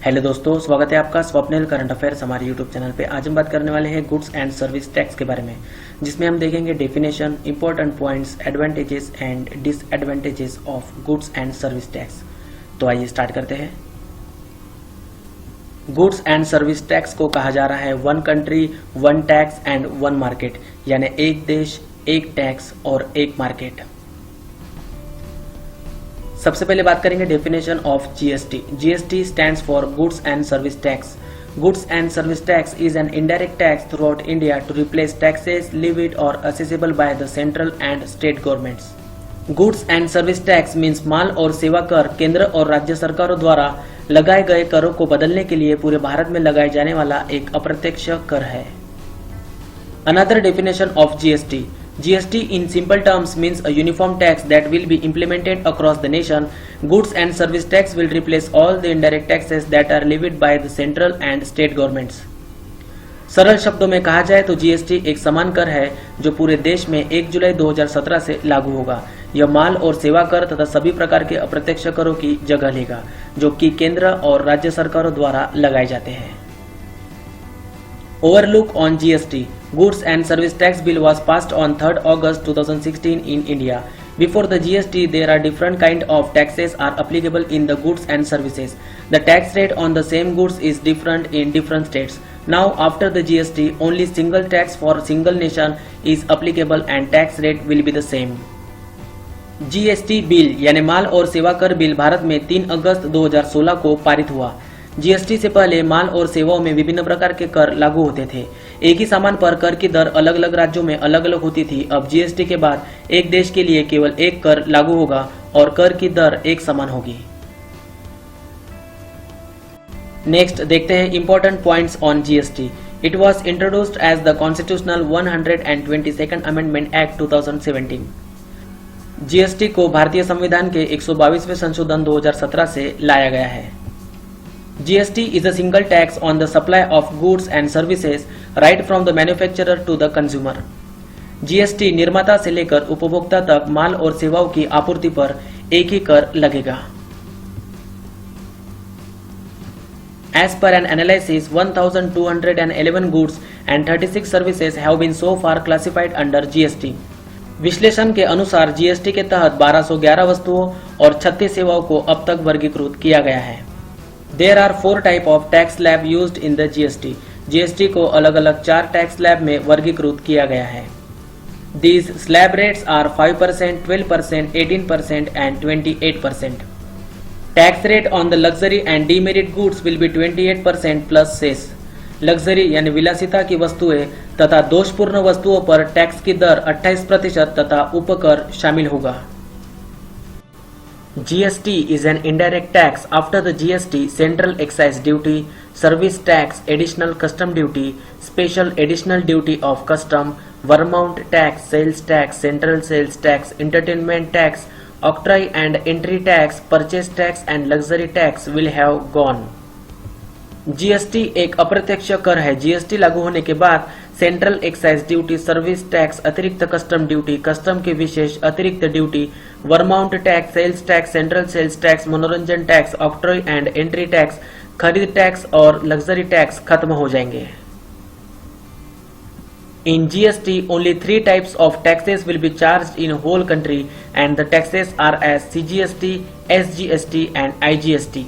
Hello दोस्तों, स्वागत है आपका स्वप्निल करंट अफेयर्स हमारे यूट्यूब चैनल पे। आज हम बात करने वाले हैं गुड्स एंड सर्विस टैक्स के बारे में, जिसमें हम देखेंगे definition, important points, advantages and disadvantages of goods and service tax. तो आइए स्टार्ट करते हैं। गुड्स एंड सर्विस टैक्स को कहा जा रहा है one country one tax and one market, यानी एक देश एक टैक्स और एक मार्केट। सबसे पहले बात करेंगे definition of GST. GST stands for goods and service tax. Goods and service tax is an indirect tax throughout India to replace taxes levied or accessible by the central and state governments. Goods and service tax means माल और सेवा कर केंद्र और राज्य सरकारों द्वारा लगाए गए करों को बदलने के लिए पूरे भारत में लगाए जाने वाला एक अप्रत्यक्ष कर है। Another definition of GST. GST in simple terms means a uniform tax that will be implemented across the nation. Goods and service tax will replace all the indirect taxes that are levied by the central and state governments. सरल शब्दों में कहा जाए तो GST एक समान कर है जो पूरे देश में 1 जुलाई 2017 से लागू होगा। यह माल और सेवा कर तथा सभी प्रकार के अप्रत्यक्ष करों की जगह लेगा जो कि केंद्र और राज्य सरकारों द्वारा लगाए जाते हैं। Overlook on GST. Goods and Service Tax Bill was passed on 3rd August 2016 in India. Before the GST, there are different kind of taxes are applicable in the goods and services. The tax rate on the same goods is different in different states. Now, after the GST, only single tax for single nation is applicable and tax rate will be the same. GST bill यानी माल और सेवा कर bill Bharat में 3 अगस्त 2016 को पारित हुआ। GST से पहले माल और सेवाओं में विभिन्न प्रकार के कर लागू होते थे। एक ही सामान पर कर की दर अलग अलग राज्यों में अलग अलग होती थी। अब जीएसटी के बाद एक देश के लिए केवल एक कर लागू होगा और कर की दर एक समान होगी। नेक्स्ट देखते हैं important points on GST. It was introduced as the constitutional 122nd amendment act 2017। जीएसटी को भारतीय संविधान के 122वें संशोधन 2017 से लाया गया है। GST is a single tax on the supply of goods and services right from the manufacturer to the consumer. GST निर्माता से लेकर उपभोक्ता तक माल और सेवाओं की आपूर्ति पर एक ही कर लगेगा। As per an analysis, 1,211 goods and 36 services have been so far classified under GST. विश्लेषण के अनुसार GST के तहत 1211 वस्तुओं और 36 सेवाओं को अब तक वर्गीकृत किया गया है। There are 4 type of tax slab used in the GST. GST को अलग अलग 4 टैक्स स्लैब में वर्गीकृत किया गया है। These slab rates are 5%, 12%, 18% and 28%. Tax rate on the luxury and demerit goods will be 28% plus cess. Luxury यानी विलासिता की वस्तुएं तथा दोषपूर्ण वस्तुओं पर टैक्स की दर 28% तथा उपकर शामिल होगा। GST is an indirect tax. After the GST, central excise duty, service tax, additional custom duty, special additional duty of custom, Vermont tax, sales tax, central sales tax, entertainment tax, octroi and entry tax, purchase tax and luxury tax will have gone. जीएसटी एक अप्रत्यक्ष कर है। जीएसटी लागू होने के बाद central excise duty, service tax, अतिरिक्त कस्टम ड्यूटी, कस्टम की विशेष अतिरिक्त ड्यूटी, वर्माउंट tax, sales tax, central sales tax, मनोरंजन tax, octroi and entry tax, खरीद टैक्स और लग्जरी टैक्स खत्म हो जाएंगे। In GST, only 3 types of taxes will be charged in whole country and the taxes are as CGST, SGST and IGST.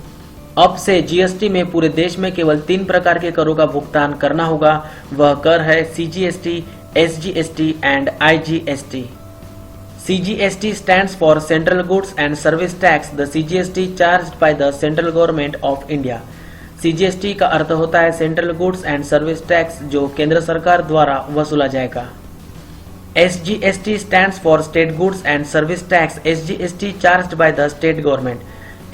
अब से GST में पूरे देश में केवल 3 प्रकार के करों का भुगतान करना होगा। वह कर है CGST, SGST and IGST. CGST stands for Central Goods and Service Tax, the CGST charged by the Central Government of India. CGST का अर्थ होता है central goods and service tax जो केंद्र सरकार द्वारा वसूला जाएगा। SGST stands for State Goods and Service Tax, SGST charged by the State Government.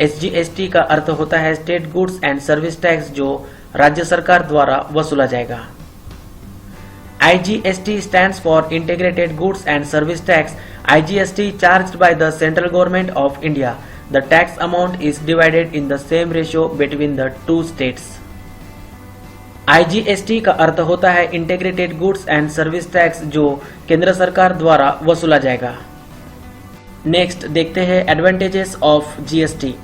SGST का अर्थ होता है state goods and service tax जो राज्य सरकार द्वारा वसूला जाएगा। IGST stands for Integrated Goods and Service Tax, IGST charged by the Central Government of India. The tax amount is divided in the same ratio between the 2 states. IGST का अर्थ होता है integrated goods and service tax जो केंद्र सरकार द्वारा वसूला जाएगा। Next देखते हैं advantages of GST.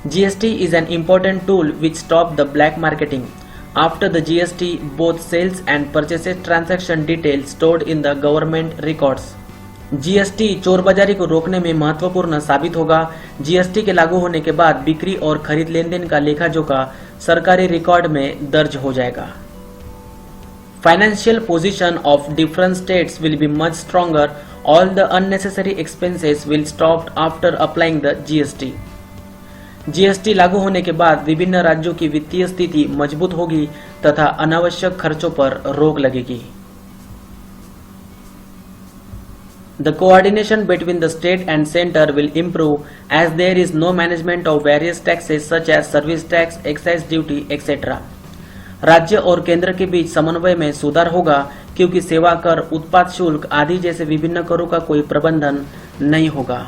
GST is an important tool which stops the black marketing. After the GST, both sales and purchases transaction details stored in the government records. GST चोरबाजारी को रोकने में महत्वपूर्ण साबित होगा। GST के लागू होने के बाद बिक्री और खरीद लेन देन का लेखा जोखा सरकारी रिकॉर्ड में दर्ज हो जाएगा। Financial position of different states will be much stronger. All the unnecessary expenses will stop after applying the GST. GST लागू होने के बाद विभिन्न राज्यों की वित्तीय स्थिति मजबूत होगी तथा अनावश्यक खर्चों पर रोक लगेगी। The coordination between the state and center will improve as there is no management of various taxes such as service tax, excise duty, etc. राज्य और केंद्र के बीच समन्वय में सुधार होगा क्योंकि सेवा कर, उत्पाद शुल्क आदि जैसे विभिन्न करों का कोई प्रबंधन नहीं होगा।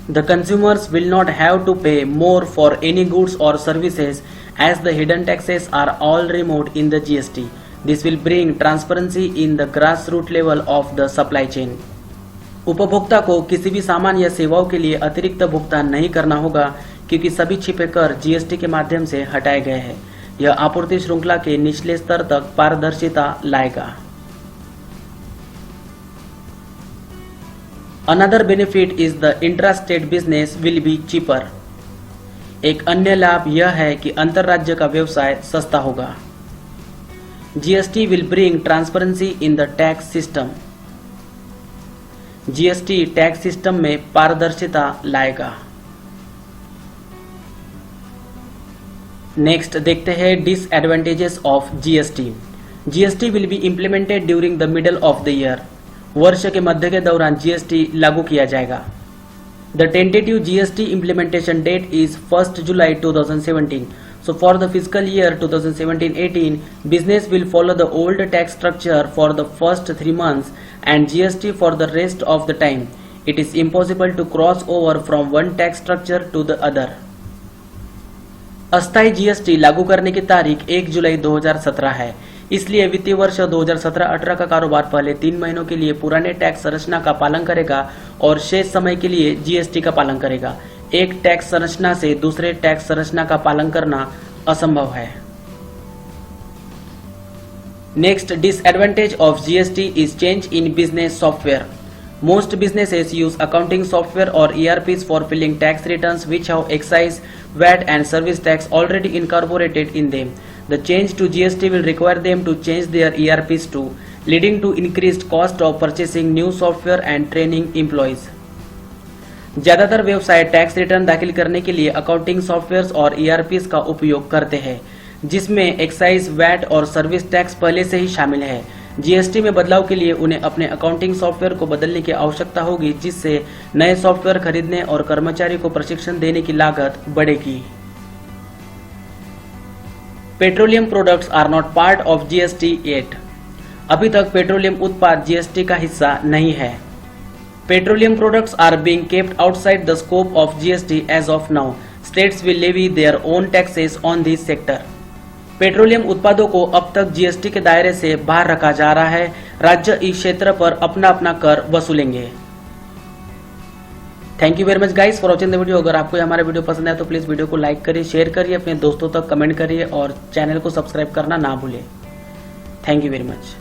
The consumers will not have to pay more for any goods or services as the hidden taxes are all removed in the GST. This will bring transparency in the grassroots level of the supply chain. उपभोक्ता को किसी भी सामान या सेवाओं के लिए अतिरिक्त भुगतान नहीं करना होगा क्योंकि सभी छिपे कर जीएसटी के माध्यम से हटाए गए हैं। यह आपूर्ति श्रृंखला के निचले स्तर तक पारदर्शिता लाएगा। Another benefit is the intra-state business will be cheaper. एक अन्य लाभ यह है कि अंतरराज्य का व्यवसाय सस्ता होगा। GST will bring transparency in the tax system. GST tax system में पारदर्शिता लाएगा। नेक्स्ट देखते हैं disadvantages of GST। GST will be implemented during the middle of the year. वर्ष के मध्य के दौरान GST लागू किया जाएगा। The tentative GST implementation date is 1 July 2017. So for the fiscal year 2017-18, business will follow the old tax structure for the first 3 months and GST for the rest of the time. It is impossible to cross over from one tax structure to the other. अस्थायी GST लागू करने की तारीख 1 July 2017 है, इसलिए वित्तीय वर्ष 2017-18 का कारोबार पहले 3 महीनों के लिए पुराने टैक्स संरचना का पालन करेगा और शेष समय के लिए GST का पालन करेगा। एक टैक्स संरचना से दूसरे टैक्स संरचना का पालन करना असंभव है। Next disadvantage of GST is change in business software. Most businesses use accounting software or ERPs for filling tax returns which have excise, VAT and service tax already incorporated in them. The change to GST will require them to change their ERPs too, leading to increased cost of purchasing new software and training employees. ज्यादातर व्यवसाय tax return दाखिल करने के लिए accounting softwares और ERPs का उपयोग करते हैं, जिसमें एक्साइज, वैट और सर्विस टैक्स पहले से ही शामिल है। GST में बदलाव के लिए उन्हें अपने अकाउंटिंग सॉफ्टवेयर को बदलने की आवश्यकता होगी, जिससे नए सॉफ्टवेयर खरीदने और कर्मचारी को प्रशिक्षण देने की लागत बढ़ेगी। Petroleum products are not part of GST yet. अभी तक पेट्रोलियम उत्पाद GST का हिस्सा नहीं है। Petroleum products are being kept outside the scope of GST as of now. States will levy their own taxes on this sector. Petroleum उत्पादों को अब तक GST के दायरे से बाहर रखा जा रहा है। राज्य इस क्षेत्र पर अपना अपना कर वसूलेंगे। Thank you very much guys for watching the video. अगर आपको हमारा वीडियो पसंद है तो प्लीज वीडियो को लाइक करिए, शेयर करिए, अपने दोस्तों तक कमेंट करिए और चैनल को सब्सक्राइब करना ना भूलें। Thank you very much.